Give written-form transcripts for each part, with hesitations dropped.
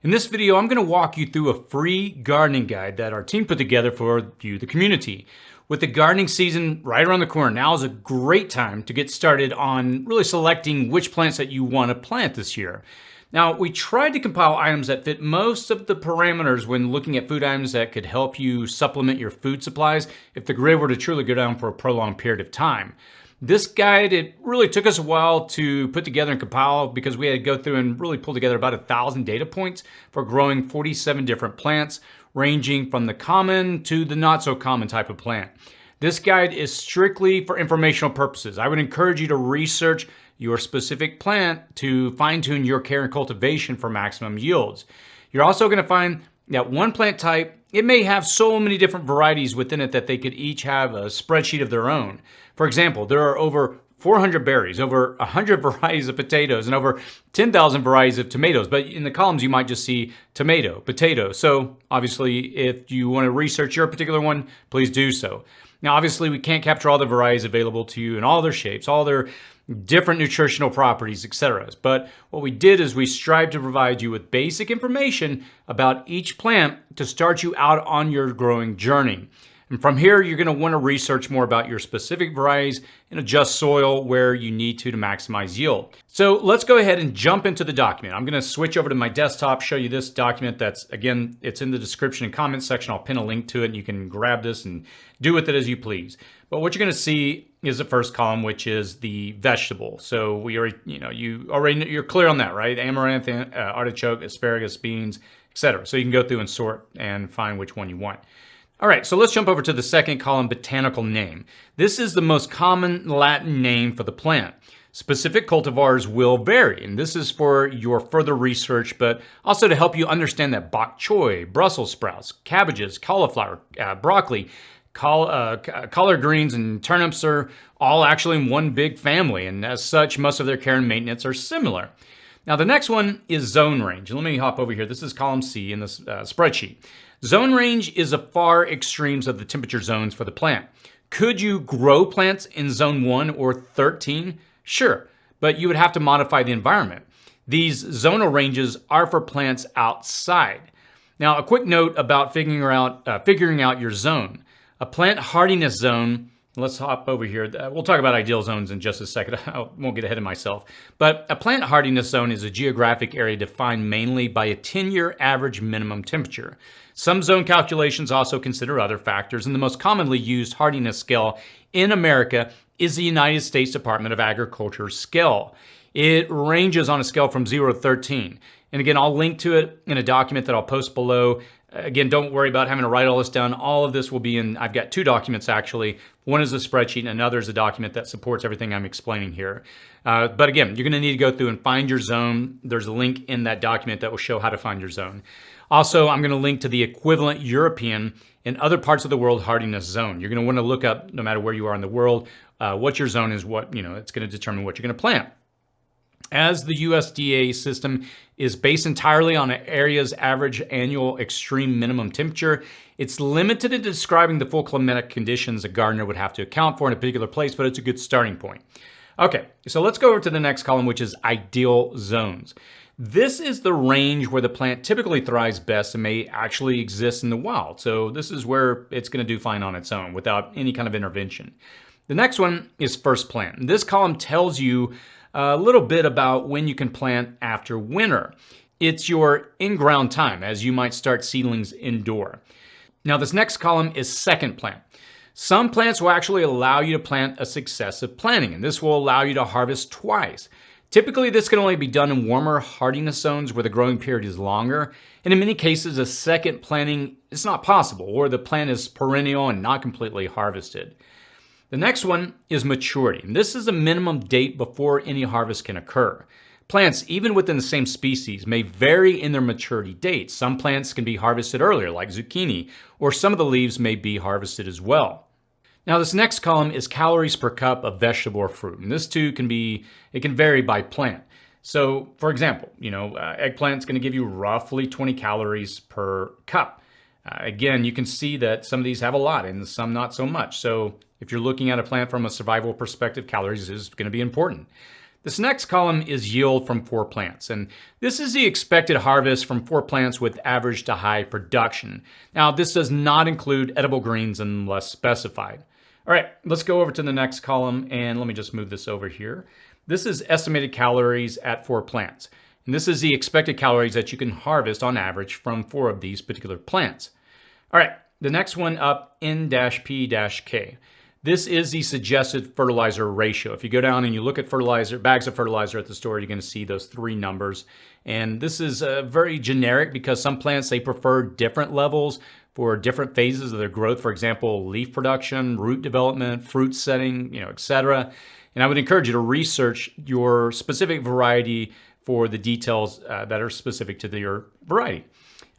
In this video, I'm going to walk you through a free gardening guide that our team put together for you, the community. With the gardening season right around the corner, now is a great time to get started on really selecting which plants that you want to plant this year. Now, we tried to compile items that fit most of the parameters when looking at food items that could help you supplement your food supplies if the grid were to truly go down for a prolonged period of time. This guide, it really took us a while to put together and compile because we had to go through and really pull together about 1,000 data points for growing 47 different plants, ranging from the common to the not so common type of plant. This guide is strictly for informational purposes. I would encourage you to research your specific plant to fine-tune your care and cultivation for maximum yields. You're also going to find that one plant type, it may have so many different varieties within it that they could each have a spreadsheet of their own. For example, there are over 400 berries, over 100 varieties of potatoes, and over 10,000 varieties of tomatoes. But in the columns, you might just see tomato, potato. So obviously, if you want to research your particular one, please do so. Now, obviously, we can't capture all the varieties available to you in all their shapes, all their different nutritional properties, etc. But what we did is we strived to provide you with basic information about each plant to start you out on your growing journey. And from here, you're going to want to research more about your specific varieties and adjust soil where you need to maximize yield. So let's go ahead and jump into the document. I'm going to switch over to my desktop, show you this document that's, again, it's in the description and comments section. I'll pin a link to it and you can grab this and do with it as you please. But what you're going to see is the first column, which is the vegetable. So we already, you're clear on that, right? Amaranth, artichoke, asparagus, beans, etc. So you can go through and sort and find which one you want. All right, so let's jump over to the second column, botanical name. This is the most common Latin name for the plant. Specific cultivars will vary, and this is for your further research, but also to help you understand that bok choy, Brussels sprouts, cabbages, cauliflower, broccoli, collard greens, and turnips are all actually in one big family, and as such, most of their care and maintenance are similar. Now, the next one is zone range. Let me hop over here. This is column C in this spreadsheet. Zone range is the far extremes of the temperature zones for the plant. Could you grow plants in zone 1 or 13? Sure, but you would have to modify the environment. These zonal ranges are for plants outside. Now, a quick note about figuring out your zone. A plant hardiness zone, let's hop over here. We'll talk about ideal zones in just a second. I won't get ahead of myself. But a plant hardiness zone is a geographic area defined mainly by a 10-year average minimum temperature. Some zone calculations also consider other factors, and the most commonly used hardiness scale in America is the United States Department of Agriculture scale. It ranges on a scale from 0 to 13. And again, I'll link to it in a document that I'll post below. Again, don't worry about having to write all this down. All of this will be in, I've got 2 documents actually. One is a spreadsheet and another is a document that supports everything I'm explaining here. But again, you're gonna need to go through and find your zone. There's a link in that document that will show how to find your zone. Also, I'm gonna link to the equivalent European and other parts of the world hardiness zone. You're gonna wanna look up, no matter where you are in the world, what your zone is, it's gonna determine what you're gonna plant. As the USDA system is based entirely on an area's average annual extreme minimum temperature, it's limited in describing the full climatic conditions a gardener would have to account for in a particular place, but it's a good starting point. Okay, so let's go over to the next column, which is ideal zones. This is the range where the plant typically thrives best and may actually exist in the wild. So this is where it's going to do fine on its own without any kind of intervention. The next one is first plant. This column tells you a little bit about when you can plant after winter. It's your in-ground time, as you might start seedlings indoor. Now, this next column is second plant. Some plants will actually allow you to plant a successive planting, and this will allow you to harvest twice. Typically, this can only be done in warmer hardiness zones where the growing period is longer, and in many cases, a second planting is not possible, or the plant is perennial and not completely harvested. The next one is maturity. And this is a minimum date before any harvest can occur. Plants, even within the same species, may vary in their maturity dates. Some plants can be harvested earlier, like zucchini, or some of the leaves may be harvested as well. Now, this next column is calories per cup of vegetable or fruit. And this too can vary by plant. So, for example, eggplant's going to give you roughly 20 calories per cup. Again, you can see that some of these have a lot and some not so much. So if you're looking at a plant from a survival perspective, calories is going to be important. This next column is yield from 4 plants, and this is the expected harvest from 4 plants with average to high production. Now, this does not include edible greens unless specified. All right, let's go over to the next column, and let me just move this over here. This is estimated calories at 4 plants, and this is the expected calories that you can harvest on average from 4 of these particular plants. All right, the next one up, N-P-K. This is the suggested fertilizer ratio. If you go down and you look at bags of fertilizer at the store, you're going to see those 3 numbers. And this is very generic because some plants, they prefer different levels for different phases of their growth. For example, leaf production, root development, fruit setting, etc. And I would encourage you to research your specific variety for the details that are specific to your variety.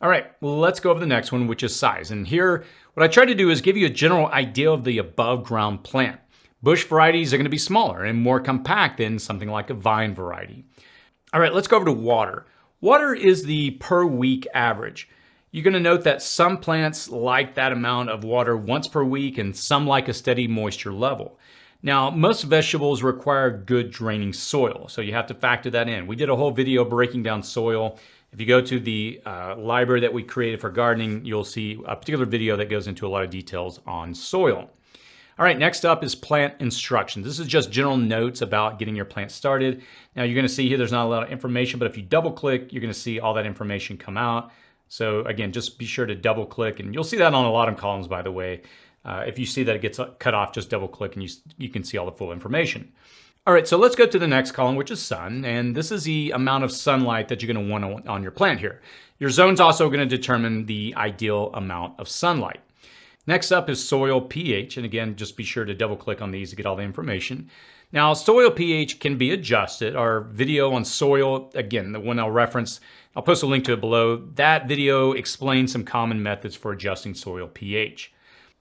All right, well, let's go over the next one, which is size. And here, what I try to do is give you a general idea of the above ground plant. Bush varieties are going to be smaller and more compact than something like a vine variety. All right, let's go over to water. Water is the per week average. You're going to note that some plants like that amount of water once per week and some like a steady moisture level. Now, most vegetables require good draining soil, so you have to factor that in. We did a whole video breaking down soil. If you go to the library that we created for gardening, you'll see a particular video that goes into a lot of details on soil. All right, next up is plant instructions. This is just general notes about getting your plant started. Now you're gonna see here there's not a lot of information, but if you double click, you're gonna see all that information come out. So again, just be sure to double click, and you'll see that on a lot of columns, by the way. If you see that it gets cut off, just double click and you can see all the full information. All right, so let's go to the next column, which is sun, and this is the amount of sunlight that you're going to want on your plant here. Your zone's also going to determine the ideal amount of sunlight. Next up is soil pH, and again, just be sure to double click on these to get all the information. Now, soil pH can be adjusted. Our video on soil, again, the one I'll reference, I'll post a link to it below. That video explains some common methods for adjusting soil pH.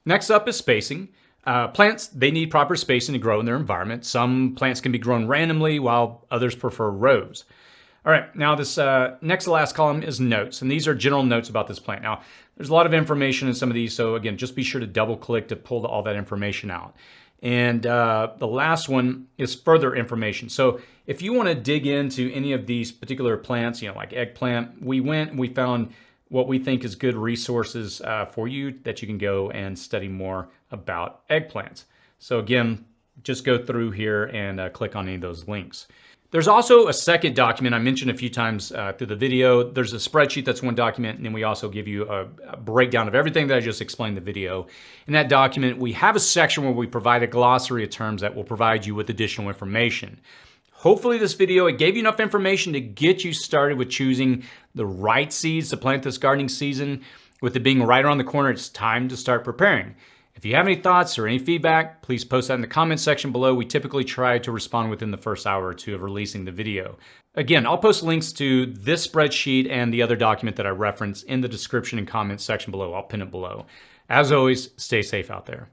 Next up is spacing. Plants, they need proper spacing to grow in their environment. Some plants can be grown randomly while others prefer rows. All right, now this next to last column is notes, and these are general notes about this plant. Now, there's a lot of information in some of these, so again, just be sure to double click to pull all that information out. And the last one is further information. So if you want to dig into any of these particular plants, like eggplant, we found what we think is good resources for you that you can go and study more about eggplants. So again, just go through here and click on any of those links. There's also a second document I mentioned a few times through the video. There's a spreadsheet that's one document, and then we also give you a breakdown of everything that I just explained in the video. In that document, we have a section where we provide a glossary of terms that will provide you with additional information. Hopefully this video, it gave you enough information to get you started with choosing the right seeds to plant this gardening season. With it being right around the corner, it's time to start preparing. If you have any thoughts or any feedback, please post that in the comments section below. We typically try to respond within the first hour or two of releasing the video. Again, I'll post links to this spreadsheet and the other document that I referenced in the description and comments section below. I'll pin it below. As always, stay safe out there.